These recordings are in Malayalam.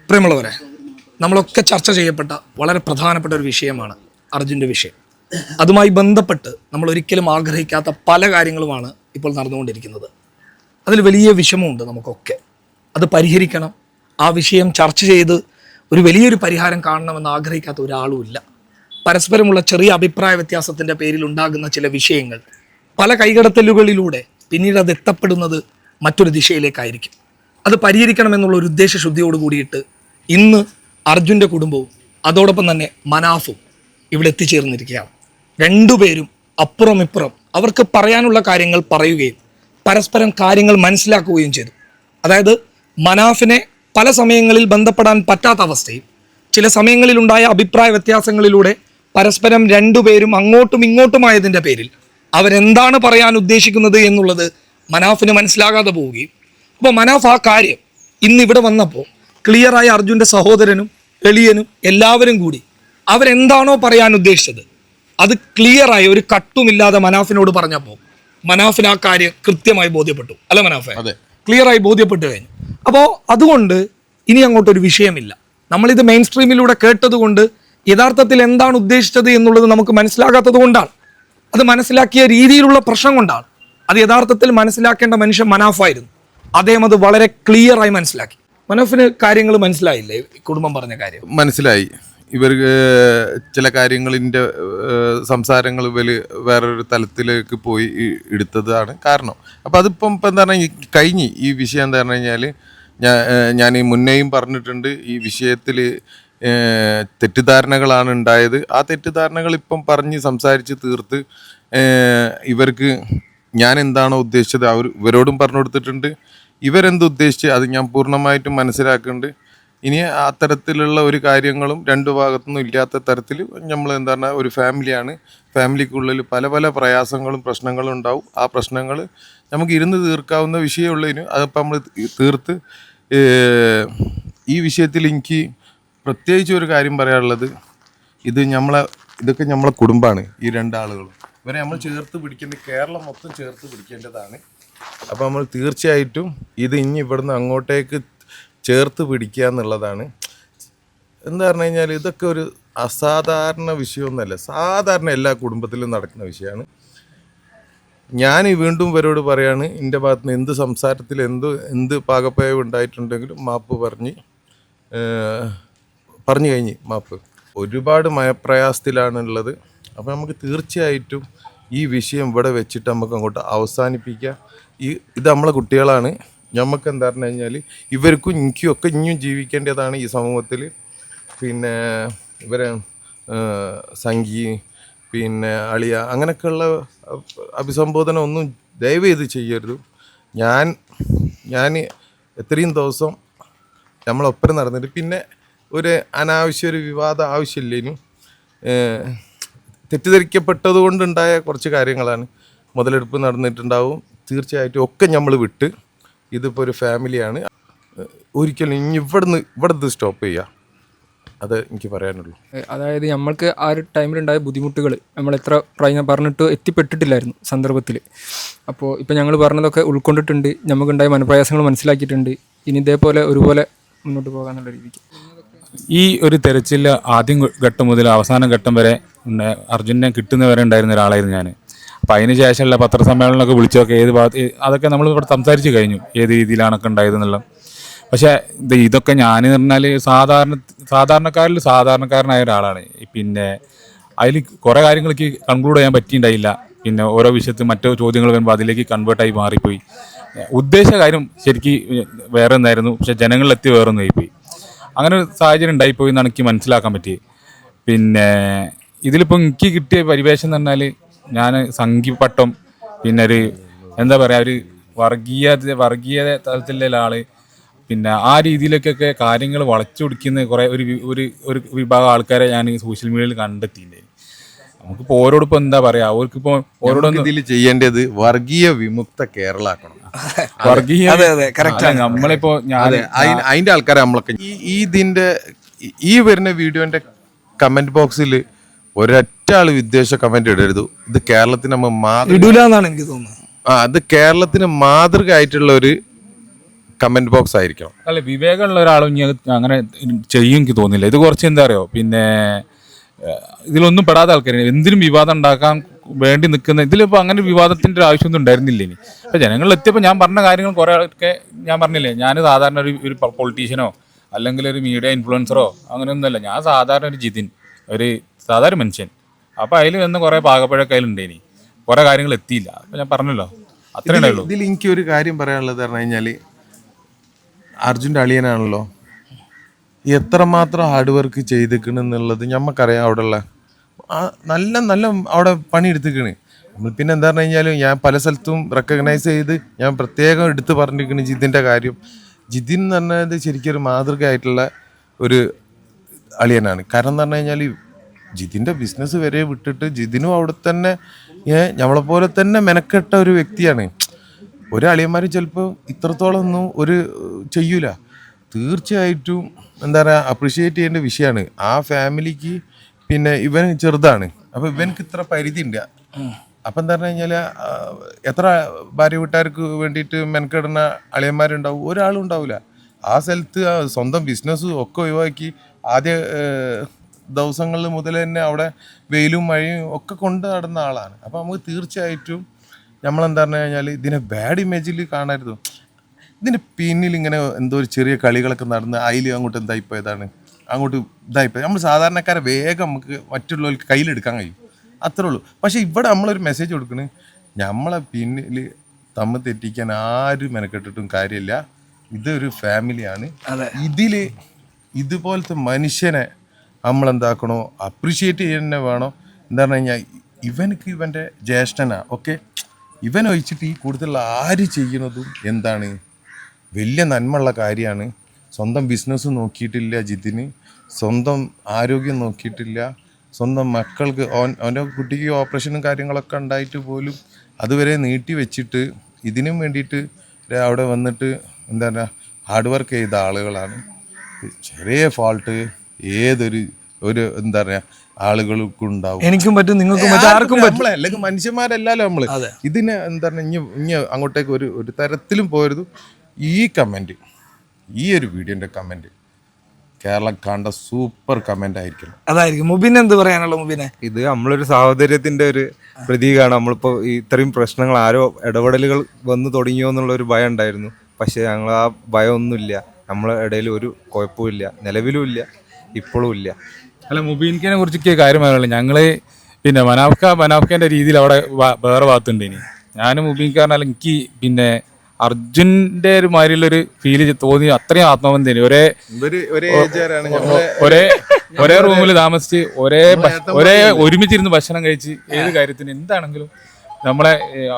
പ്രിയമുള്ളവരെ, നമ്മളൊക്കെ ചർച്ച ചെയ്യപ്പെട്ട വളരെ പ്രധാനപ്പെട്ട ഒരു വിഷയമാണ് അർജുൻ്റെ വിഷയം. അതുമായി ബന്ധപ്പെട്ട് നമ്മൾ ഒരിക്കലും ആഗ്രഹിക്കാത്ത പല കാര്യങ്ങളുമാണ് ഇപ്പോൾ നടന്നുകൊണ്ടിരിക്കുന്നത്. അതിൽ വലിയ വിഷമമുണ്ട് നമുക്കൊക്കെ. അത് പരിഹരിക്കണം, ആ വിഷയം ചർച്ച ചെയ്ത് ഒരു വലിയൊരു പരിഹാരം കാണണമെന്ന് ആഗ്രഹിക്കാത്ത ഒരാളുമില്ല. പരസ്പരമുള്ള ചെറിയ അഭിപ്രായ വ്യത്യാസത്തിൻ്റെ പേരിൽ ഉണ്ടാകുന്ന ചില വിഷയങ്ങൾ പല കൈകടത്തലുകളിലൂടെ പിന്നീട് അത് എത്തപ്പെടുന്നത് മറ്റൊരു ദിശയിലേക്കായിരിക്കും. അത് പരിഹരിക്കണമെന്നുള്ള ഒരു ഉദ്ദേശശുദ്ധിയോട് കൂടിയിട്ട് ഇന്ന് അർജുൻ്റെ കുടുംബവും അതോടൊപ്പം തന്നെ മനാഫും ഇവിടെ എത്തിച്ചേർന്നിരിക്കുകയാണ്. രണ്ടുപേരും അപ്പുറം ഇപ്പുറം അവർക്ക് പറയാനുള്ള കാര്യങ്ങൾ പറയുകയും പരസ്പരം കാര്യങ്ങൾ മനസ്സിലാക്കുകയും ചെയ്തു. അതായത് മനാഫിനെ പല സമയങ്ങളിൽ ബന്ധപ്പെടാൻ പറ്റാത്ത അവസ്ഥയും ചില സമയങ്ങളിലുണ്ടായ അഭിപ്രായ വ്യത്യാസങ്ങളിലൂടെ പരസ്പരം രണ്ടുപേരും അങ്ങോട്ടും ഇങ്ങോട്ടുമായതിൻ്റെ പേരിൽ അവരെന്താണ് പറയാൻ ഉദ്ദേശിക്കുന്നത് എന്നുള്ളത് മനാഫിന് മനസ്സിലാകാതെ പോവുകയും, അപ്പോൾ മനാഫ് ആ കാര്യം ഇന്നിവിടെ വന്നപ്പോൾ ക്ലിയറായി അർജുൻ്റെ സഹോദരനും എളിയനും എല്ലാവരും കൂടി അവരെന്താണോ പറയാൻ ഉദ്ദേശിച്ചത് അത് ക്ലിയറായി ഒരു കട്ടുമില്ലാതെ മനാഫിനോട് പറഞ്ഞപ്പോൾ മനാഫിന് ആ കാര്യം കൃത്യമായി ബോധ്യപ്പെട്ടു. അല്ല മനാഫെ? ക്ലിയറായി ബോധ്യപ്പെട്ടു കഴിഞ്ഞു. അപ്പോൾ അതുകൊണ്ട് ഇനി അങ്ങോട്ടൊരു വിഷയമില്ല. നമ്മളിത് മെയിൻ സ്ട്രീമിലൂടെ കേട്ടതുകൊണ്ട് യഥാർത്ഥത്തിൽ എന്താണ് ഉദ്ദേശിച്ചത് എന്നുള്ളത് നമുക്ക് മനസ്സിലാകാത്തത് കൊണ്ടാണ്. അത് മനസ്സിലാക്കിയ രീതിയിലുള്ള പ്രശ്നം കൊണ്ടാണ്. അത് യഥാർത്ഥത്തിൽ മനസ്സിലാക്കേണ്ട മനുഷ്യൻ മനാഫായിരുന്നു. അദ്ദേഹം അത് വളരെ ക്ലിയറായി മനസ്സിലാക്കി. മനാഫിന് കാര്യങ്ങൾ മനസ്സിലായില്ലേ? കുടുംബം പറഞ്ഞ കാര്യം മനസ്സിലായി. ഇവർക്ക് ചില കാര്യങ്ങളിൻ്റെ സംസാരങ്ങൾ വേറൊരു തലത്തിലേക്ക് പോയി എടുത്തതാണ് കാരണം. അപ്പം അതിപ്പം ഇപ്പം എന്താ പറഞ്ഞാൽ കഴിഞ്ഞ് ഈ വിഷയം എന്താ പറഞ്ഞു കഴിഞ്ഞാൽ ഞാൻ ഈ മുന്നേയും പറഞ്ഞിട്ടുണ്ട്, ഈ വിഷയത്തിൽ തെറ്റിദ്ധാരണകളാണ് ഉണ്ടായത്. ആ തെറ്റിദ്ധാരണകൾ ഇപ്പം പറഞ്ഞ് സംസാരിച്ച് തീർത്ത് ഇവർക്ക് ഞാൻ എന്താണോ ഉദ്ദേശിച്ചത് ഇവരോടും പറഞ്ഞു കൊടുത്തിട്ടുണ്ട്. ഇവരെന്ത് ഉദ്ദേശിച്ച് അത് ഞാൻ പൂർണ്ണമായിട്ടും മനസ്സിലാക്കുന്നുണ്ട്. ഇനി അത്തരത്തിലുള്ള ഒരു കാര്യങ്ങളും രണ്ടു ഭാഗത്തുനിന്നും ഇല്ലാത്ത തരത്തിൽ നമ്മൾ എന്താണ് ഒരു ഫാമിലിയാണ്. ഫാമിലിക്കുള്ളിൽ പല പല പ്രയാസങ്ങളും പ്രശ്നങ്ങളും ഉണ്ടാവും. ആ പ്രശ്നങ്ങൾ നമുക്ക് ഇരുന്ന് തീർക്കാവുന്ന വിഷയമുള്ളതിന് അതിപ്പോൾ നമ്മൾ തീർത്ത് ഈ വിഷയത്തിൽ എനിക്ക് പ്രത്യേകിച്ച് ഒരു കാര്യം പറയാനുള്ളത്, ഇതൊക്കെ നമ്മളെ കുടുംബമാണ്. ഈ രണ്ടാളുകളും ഇവരെ നമ്മൾ ചേർത്ത് പിടിക്കേണ്ടത് കേരളം മൊത്തം ചേർത്ത് പിടിക്കേണ്ടതാണ്. അപ്പോൾ നമ്മൾ തീർച്ചയായിട്ടും ഇത് ഇനി ഇവിടുന്ന് അങ്ങോട്ടേക്ക് ചേർത്ത് പിടിക്കുക എന്നുള്ളതാണ്. എന്താ പറഞ്ഞു കഴിഞ്ഞാൽ ഇതൊക്കെ ഒരു അസാധാരണ വിഷയമൊന്നുമല്ല, സാധാരണ എല്ലാ കുടുംബത്തിലും നടക്കുന്ന വിഷയമാണ്. ഞാൻ വീണ്ടും ഇവരോട് പറയാണ്, എൻ്റെ ഭാഗത്ത് നിന്ന് എന്ത് സംസാരത്തിൽ എന്ത് പാകപ്പയവ് ഉണ്ടായിട്ടുണ്ടെങ്കിലും മാപ്പ് പറഞ്ഞു കഴിഞ്ഞ് മാപ്പ്. ഒരുപാട് മയപ്രയാസത്തിലാണുള്ളത്. അപ്പോൾ നമുക്ക് തീർച്ചയായിട്ടും ഈ വിഷയം ഇവിടെ വെച്ചിട്ട് നമുക്ക് അങ്ങോട്ട് അവസാനിപ്പിക്കാം. ഇത് നമ്മളെ കുട്ടികളാണ്. നമുക്ക് എന്താ പറഞ്ഞു കഴിഞ്ഞാൽ ഇവർക്കും എനിക്കും ഒക്കെ ഇനിയും ജീവിക്കേണ്ടതാണ് ഈ സമൂഹത്തിൽ. പിന്നെ ഇവരെ സംഗി പിന്നെ അളിയ അങ്ങനെയൊക്കെയുള്ള അഭിസംബോധന ഒന്നും ദയവ് ചെയ്ത് ചെയ്യരുത്. ഞാൻ എത്രയും ദിവസം നമ്മളൊപ്പം നടന്നിട്ട് പിന്നെ ഒരു അനാവശ്യ ഒരു വിവാദം ആവശ്യമില്ലേനും തെറ്റിദ്ധരിക്കപ്പെട്ടത് കൊണ്ടുണ്ടായ കുറച്ച് കാര്യങ്ങളാണ്. മുതലെടുപ്പ് നടന്നിട്ടുണ്ടാവും. തീർച്ചയായിട്ടും ഒക്കെ നമ്മൾ വിട്ട് ഇതിപ്പോൾ ഒരു ഫാമിലിയാണ്. ഒരിക്കലും ഇനി ഇവിടുന്ന് സ്റ്റോപ്പ് ചെയ്യുക, അത് എനിക്ക് പറയാനുള്ളൂ. അതായത് നമ്മൾക്ക് ആ ഒരു ടൈമിലുണ്ടായ ബുദ്ധിമുട്ടുകൾ നമ്മൾ എത്ര പറഞ്ഞിട്ട് എത്തിപ്പെട്ടിട്ടില്ലായിരുന്നു സന്ദർഭത്തിൽ. അപ്പോൾ ഇപ്പോൾ ഞങ്ങൾ പറഞ്ഞതൊക്കെ ഉൾക്കൊണ്ടിട്ടുണ്ട്, നമുക്കുണ്ടായ മനപ്രയാസങ്ങൾ മനസ്സിലാക്കിയിട്ടുണ്ട്. ഇനി ഇതേപോലെ ഒരുപോലെ മുന്നോട്ട് പോകാന്നുള്ള രീതിക്ക് ഈ ഒരു തെരച്ചിൽ ആദ്യം ഘട്ടം മുതൽ അവസാന ഘട്ടം വരെ അർജുനെ കിട്ടുന്നവരെ ഉണ്ടായിരുന്ന ഒരാളായിരുന്നു ഞാൻ. അപ്പം അതിന് ശേഷമുള്ള പത്രസമ്മേളനമൊക്കെ വിളിച്ചൊക്കെ ഏത് ഭാഗത്ത് അതൊക്കെ നമ്മൾ ഇവിടെ സംസാരിച്ച് കഴിഞ്ഞു, ഏത് രീതിയിലാണൊക്കെ ഉണ്ടായതെന്നുള്ള. പക്ഷേ ഇതൊക്കെ ഞാൻ പറഞ്ഞാൽ സാധാരണക്കാരിൽ സാധാരണക്കാരനായ ഒരാളാണ്. പിന്നെ അതിൽ കുറേ കാര്യങ്ങൾക്ക് കൺക്ലൂഡ് ചെയ്യാൻ പറ്റിയിട്ടുണ്ടായില്ല. പിന്നെ ഓരോ വിഷയത്തിൽ മറ്റോ ചോദ്യങ്ങൾ വരുമ്പോൾ അതിലേക്ക് കൺവേർട്ടായി മാറിപ്പോയി. ഉദ്ദേശ കാര്യം ശരിക്കും വേറെ ഒന്നായിരുന്നു, പക്ഷെ ജനങ്ങളിലെത്തി വേറെ ഒന്നായിപ്പോയി. അങ്ങനെ ഒരു സാഹചര്യം ഉണ്ടായിപ്പോയി എന്നാണ് എനിക്ക് മനസ്സിലാക്കാൻ പറ്റിയത്. പിന്നെ ഇതിലിപ്പോൾ എനിക്ക് കിട്ടിയ പരിവേഷം എന്ന് പറഞ്ഞാൽ ഞാൻ സംഘിപ്പട്ടം, പിന്നെ ഒരു എന്താ പറയുക, ഒരു വർഗീയ തലത്തിലുള്ള ആൾ, പിന്നെ ആ രീതിയിലേക്കൊക്കെ കാര്യങ്ങൾ വളച്ചു പിടിക്കുന്ന കുറേ ഒരു വിഭാഗം ആൾക്കാരെ ഞാൻ സോഷ്യൽ മീഡിയയിൽ കണ്ടെത്തിയില്ലേ. നമുക്കിപ്പോൾ ഓരോടിപ്പോൾ എന്താ പറയുക, അവർക്കിപ്പോൾ ഓരോടൊന്നും ഇതിൽ ചെയ്യേണ്ടത് വർഗീയ വിമുക്ത കേരളാക്കണം. വർഗീയ നമ്മളിപ്പോൾ അതിൻ്റെ ആൾക്കാരെ നമ്മളൊക്കെ ഈ വരുന്ന വീഡിയോന്റെ കമന്റ് ബോക്സിൽ ഒരൊറ്റ ആൾ വിദ്വേഷ കമന്റ് ഇടരുത്. ഇത് കേരളത്തിന് നമ്മൾ ഇടൂലെന്നാണ് എനിക്ക് തോന്നുന്നത്. അത് കേരളത്തിന് മാതൃക ആയിട്ടുള്ള ഒരു കമൻറ്റ് ബോക്സ് ആയിരിക്കണം. അല്ല, വിവേകമുള്ള ഒരാളും ഇനി അത് അങ്ങനെ ചെയ്യും എനിക്ക് തോന്നില്ല. ഇത് കുറച്ച് എന്താ പറയുക, പിന്നെ ഇതിലൊന്നും പെടാത്ത ആൾക്കാർ എന്തിനും വിവാദം ഉണ്ടാക്കാൻ വേണ്ടി നിൽക്കുന്ന ഇതിലിപ്പോൾ അങ്ങനെ വിവാദത്തിൻ്റെ ഒരു ആവശ്യമൊന്നും ഉണ്ടായിരുന്നില്ല. ഇനി അപ്പോൾ ജനങ്ങളിലെത്തിയപ്പോൾ ഞാൻ പറഞ്ഞ കാര്യങ്ങൾ കുറേ ഒക്കെ ഞാൻ പറഞ്ഞില്ലേ, ഞാൻ സാധാരണ ഒരു പൊളിറ്റീഷ്യനോ അല്ലെങ്കിൽ ഒരു മീഡിയ ഇൻഫ്ലുവൻസറോ അങ്ങനെയൊന്നുമല്ല. ഞാൻ സാധാരണ ഒരു ജിതിൻ, ഒരു സാധാരണ മനുഷ്യൻ. അപ്പോൾ അതിൽ വന്ന് കുറേ പാകപ്പഴൊക്കെ അതിലുണ്ടേനി, കുറേ കാര്യങ്ങൾ എത്തിയില്ല. അപ്പോൾ ഞാൻ പറഞ്ഞല്ലോ, അത്രേ ഉണ്ടായുള്ളൂ. ഇതിൽ എനിക്ക് ഒരു കാര്യം പറയാനുള്ളത് പറഞ്ഞു കഴിഞ്ഞാൽ, അർജുൻ്റെ അളിയനാണല്ലോ, എത്രമാത്രം ഹാർഡ് വർക്ക് ചെയ്തിരിക്കണെന്നുള്ളത് ഞമ്മക്കറിയാം. അവിടെയുള്ള നല്ല നല്ല അവിടെ പണിയെടുത്തിക്കണ്. പിന്നെ എന്താ പറഞ്ഞു കഴിഞ്ഞാൽ, ഞാൻ പല സ്ഥലത്തും റെക്കഗ്നൈസ് ചെയ്ത് ഞാൻ പ്രത്യേകം എടുത്ത് പറഞ്ഞിരിക്കുന്നു ജിതിൻ്റെ കാര്യം. ജിതിൻ എന്ന് പറഞ്ഞത് ശരിക്കും ഒരു മാതൃകയായിട്ടുള്ള ഒരു അളിയനാണ്. കാരണം എന്ന് പറഞ്ഞു കഴിഞ്ഞാൽ ജിതിൻ്റെ ബിസിനസ് വരെ വിട്ടിട്ട് ജിതിനും അവിടെ തന്നെ നമ്മളെപ്പോലെ തന്നെ മെനക്കെട്ട ഒരു വ്യക്തിയാണ്. ഒരളിയന്മാർ ചിലപ്പോൾ ഇത്രത്തോളം ഒന്നും ചെയ്യൂല. തീർച്ചയായിട്ടും എന്താ പറയുക, അപ്രിഷ്യേറ്റ് ചെയ്യേണ്ട വിഷയമാണ്. ആ ഫാമിലിക്ക് പിന്നെ ഇവൻ ചെറുതാണ്, അപ്പോൾ ഇവനക്ക് ഇത്ര പരിധി ഉണ്ട്. അപ്പം എന്താ പറഞ്ഞു കഴിഞ്ഞാൽ, എത്ര ഭാര്യ വീട്ടുകാർക്ക് വേണ്ടിയിട്ട് മെനക്കെടുന്ന അളിയന്മാരുണ്ടാവും? ഒരാളും ഉണ്ടാവില്ല. ആ സ്ഥലത്ത് സ്വന്തം ബിസിനസ് ഒക്കെ ഒഴിവാക്കി ആദ്യ ദിവസങ്ങളിൽ മുതൽ തന്നെ അവിടെ വെയിലും മഴയും ഒക്കെ കൊണ്ട് നടന്ന ആളാണ്. അപ്പോൾ നമുക്ക് തീർച്ചയായിട്ടും നമ്മളെന്താ പറഞ്ഞു കഴിഞ്ഞാൽ ഇതിനെ ബാഡ് ഇമേജിൽ കാണരുത്. ഇതിൻ്റെ പിന്നിൽ ഇങ്ങനെ എന്തോ ഒരു ചെറിയ കളികളൊക്കെ നടന്ന് അതിൽ അങ്ങോട്ട് എന്തായിപ്പോയതാണ്, അങ്ങോട്ട് ഇതായിപ്പോയി. നമ്മൾ സാധാരണക്കാരെ വേഗം നമുക്ക് മറ്റുള്ളവർക്ക് കയ്യിലെടുക്കാൻ കഴിയും, അത്രേ ഉള്ളൂ. പക്ഷേ ഇവിടെ നമ്മളൊരു മെസ്സേജ് കൊടുക്കണേ, നമ്മളെ പിന്നിൽ തമ്മിൽ തെറ്റിക്കാൻ ആരും മെനക്കെട്ടിട്ടും കാര്യമില്ല. ഇതൊരു ഫാമിലിയാണ്. ഇതിൽ ഇതുപോലത്തെ മനുഷ്യനെ നമ്മളെന്താക്കണോ, അപ്രിഷ്യേറ്റ് ചെയ്യുന്നേ വേണം. എന്താ പറഞ്ഞു കഴിഞ്ഞാൽ, ഇവനക്ക് ഇവൻ്റെ ജ്യേഷ്ഠനാ, ഓക്കെ, ഇവനൊഴിച്ചിട്ട് ഈ കൂടുതലുള്ള ആര് ചെയ്യുന്നതും എന്താണ് വലിയ നന്മയുള്ള കാര്യമാണ്. സ്വന്തം ബിസിനസ് നോക്കിയിട്ടില്ല ജിതിന്, സ്വന്തം ആരോഗ്യം നോക്കിയിട്ടില്ല, സ്വന്തം മക്കൾക്ക് അവൻ്റെ കുട്ടിക്ക് ഓപ്പറേഷനും കാര്യങ്ങളൊക്കെ ഉണ്ടായിട്ട് പോലും അതുവരെ നീട്ടി വെച്ചിട്ട് ഇതിനും വേണ്ടിയിട്ട് അവിടെ വന്നിട്ട് എന്താ പറയുക ഹാർഡ് വർക്ക് ചെയ്ത ആളുകളാണ്. ചെറിയ ഫാൾട്ട് ഏതൊരു എന്താ പറയുക ആളുകൾക്കും ഉണ്ടാവും. എനിക്കും പറ്റും, നിങ്ങൾക്കും പറ്റും, ആർക്കും പറ്റും. അല്ലെങ്കിൽ മനുഷ്യന്മാരല്ലല്ലോ നമ്മള്. ഇതിന് എന്താ പറയുക, ഇനി അങ്ങോട്ടേക്ക് ഒരു തരത്തിലും പോരുത്. ഈ കമൻറ്റ്, ഈ ഒരു വീഡിയോൻ്റെ കമൻറ്റ് കേരളം കണ്ട സൂപ്പർ കമൻ്റ് ആയിരിക്കും. അതായിരിക്കും. മുബിന് എന്ത് പറയാനുള്ള? മുബിനെ, ഇത് നമ്മളൊരു സാഹോദര്യത്തിൻ്റെ ഒരു പ്രതീകമാണ്. നമ്മളിപ്പോൾ ഇത്രയും പ്രശ്നങ്ങൾ ആരോ ഇടപെടലുകൾ വന്നു തുടങ്ങിയോ എന്നുള്ളൊരു ഭയം ഉണ്ടായിരുന്നു. പക്ഷേ ഞങ്ങൾ ആ ഭയമൊന്നുമില്ല. നമ്മളെ ഇടയിൽ ഒരു കുഴപ്പമില്ല, നിലവിലും ഇല്ല, ഇപ്പോഴും ഇല്ല. അല്ല, മുബീൻഖിനെ കുറിച്ചൊക്കെ കാര്യം പറയാനുള്ളത്, ഞങ്ങൾ പിന്നെ മനാഫ്ഖാൻ്റെ രീതിയിൽ അവിടെ വേറെ ഭാഗത്തുണ്ട്. ഇനി ഞാനും മുബീൻഖ് പറഞ്ഞാൽ എനിക്ക് പിന്നെ അർജുൻ്റെ ഒരു മാതിരിയുള്ളൊരു ഫീല് തോന്നി. അത്രയും ആത്മബന്ധം, ഒരേ റൂമിൽ താമസിച്ച് ഒരേ ഒരുമിച്ചിരുന്ന് ഭക്ഷണം കഴിച്ച് ഏത് കാര്യത്തിനും എന്താണെങ്കിലും നമ്മളെ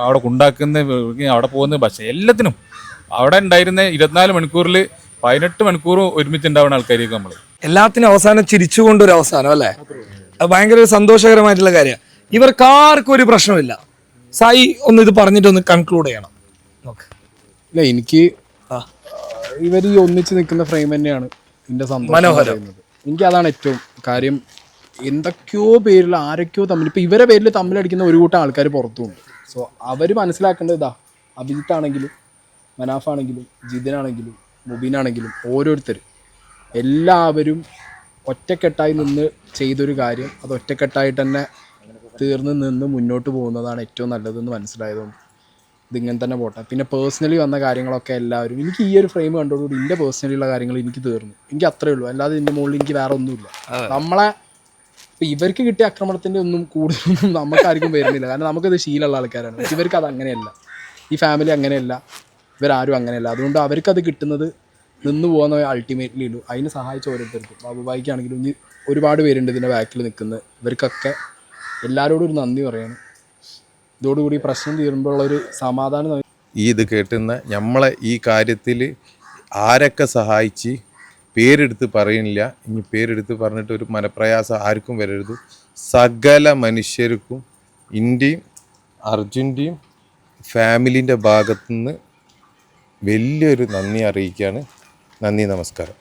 അവിടെ ഉണ്ടാക്കുന്ന അവിടെ പോകുന്ന ഭക്ഷണം എല്ലാത്തിനും അവിടെ ഉണ്ടായിരുന്ന 24 മണിക്കൂറിൽ 18 മണിക്കൂർ ഒരുമിച്ചുണ്ടാവുന്ന ആൾക്കാർക്ക് നമ്മൾ എല്ലാത്തിനും അവസാനം ചിരിച്ചുകൊണ്ടൊരു അവസാനം, അല്ലേ? അത് ഭയങ്കര ഒരു സന്തോഷകരമായിട്ടുള്ള കാര്യമാണ്. ഇവർക്കാർക്കും ഒരു പ്രശ്നമില്ല. സായി ഒന്ന് ഇത് പറഞ്ഞിട്ടൊന്ന് കൺക്ലൂഡ് ചെയ്യണം. ഇല്ല, എനിക്ക് ഇവർ ഈ ഒന്നിച്ച് നിൽക്കുന്ന ഫ്രെയിം തന്നെയാണ് എൻ്റെ മനോഹരം. എനിക്ക് അതാണ് ഏറ്റവും കാര്യം. എന്തൊക്കെയോ പേരിൽ ആരൊക്കെയോ തമ്മിൽ, ഇപ്പം ഇവരെ പേരിൽ തമ്മിലടിക്കുന്ന ഒരു കൂട്ടം ആൾക്കാർ പുറത്തുമുണ്ട്. സോ അവർ മനസ്സിലാക്കേണ്ടത് ഇതാ, അഭിജിത്താണെങ്കിലും മനാഫാണെങ്കിലും ജിതിനാണെങ്കിലും മുബീനാണെങ്കിലും ഓരോരുത്തർ എല്ലാവരും ഒറ്റക്കെട്ടായി നിന്ന് ചെയ്തൊരു കാര്യം അത് ഒറ്റക്കെട്ടായിട്ട് തന്നെ തീർന്ന് നിന്ന് മുന്നോട്ട് പോകുന്നതാണ് ഏറ്റവും നല്ലതെന്ന് മനസ്സിലായതുകൊണ്ട് ഇതിങ്ങനെ തന്നെ പോട്ടെ. പിന്നെ പേഴ്സണലി വന്ന കാര്യങ്ങളൊക്കെ എല്ലാവരും, എനിക്ക് ഈ ഒരു ഫ്രെയിം കണ്ടോടുകൂടി എൻ്റെ പേഴ്സണലിയുള്ള കാര്യങ്ങൾ എനിക്ക് തീർന്നു. എനിക്ക് അത്രേ ഉള്ളൂ, അല്ലാതെ ഇതിൻ്റെ മുകളിൽ എനിക്ക് വേറെ ഒന്നുമില്ല. നമ്മളെ ഇപ്പം ഇവർക്ക് കിട്ടിയ ആക്രമണത്തിൻ്റെ ഒന്നും കൂടുതലൊന്നും നമുക്കാർക്കും വരുന്നില്ല. കാരണം നമുക്കത് ശീലമുള്ള ആൾക്കാരാണ്. ഇവർക്ക് അത് അങ്ങനെയല്ല, ഈ ഫാമിലി അങ്ങനെയല്ല, ഇവരാരും അങ്ങനെയല്ല. അതുകൊണ്ട് അവർക്കത് കിട്ടുന്നത് നിന്ന് പോകുന്ന അൾട്ടിമേറ്റ്ലി ഉള്ളൂ. അതിന് സഹായിച്ച ഓരോരുത്തർക്കും, ബാബുബായിക്കാണെങ്കിലും ഇനി ഒരുപാട് പേരുണ്ട് ഇതിൻ്റെ ബാക്കിൽ നിൽക്കുന്നത്. ഇവർക്കൊക്കെ എല്ലാവരോടും ഒരു നന്ദി പറയാണ്. ഇതോടുകൂടി പ്രശ്നം തീരുമ്പോഴുള്ളൊരു സമാധാനം. ഇത് കേട്ടുന്ന നമ്മളെ ഈ കാര്യത്തിൽ ആരൊക്കെ സഹായിച്ച് പേരെടുത്ത് പറയുന്നില്ല. ഇനി പേരെടുത്ത് പറഞ്ഞിട്ട് ഒരു മനപ്രയാസം ആർക്കും വരരുത്. സകല മനുഷ്യർക്കും ഇന്ത്യയും അർജുൻ്റെയും ഫാമിലിൻ്റെ ഭാഗത്തുനിന്ന് വലിയൊരു നന്ദി അറിയിക്കുകയാണ്. നന്ദി, നമസ്കാരം.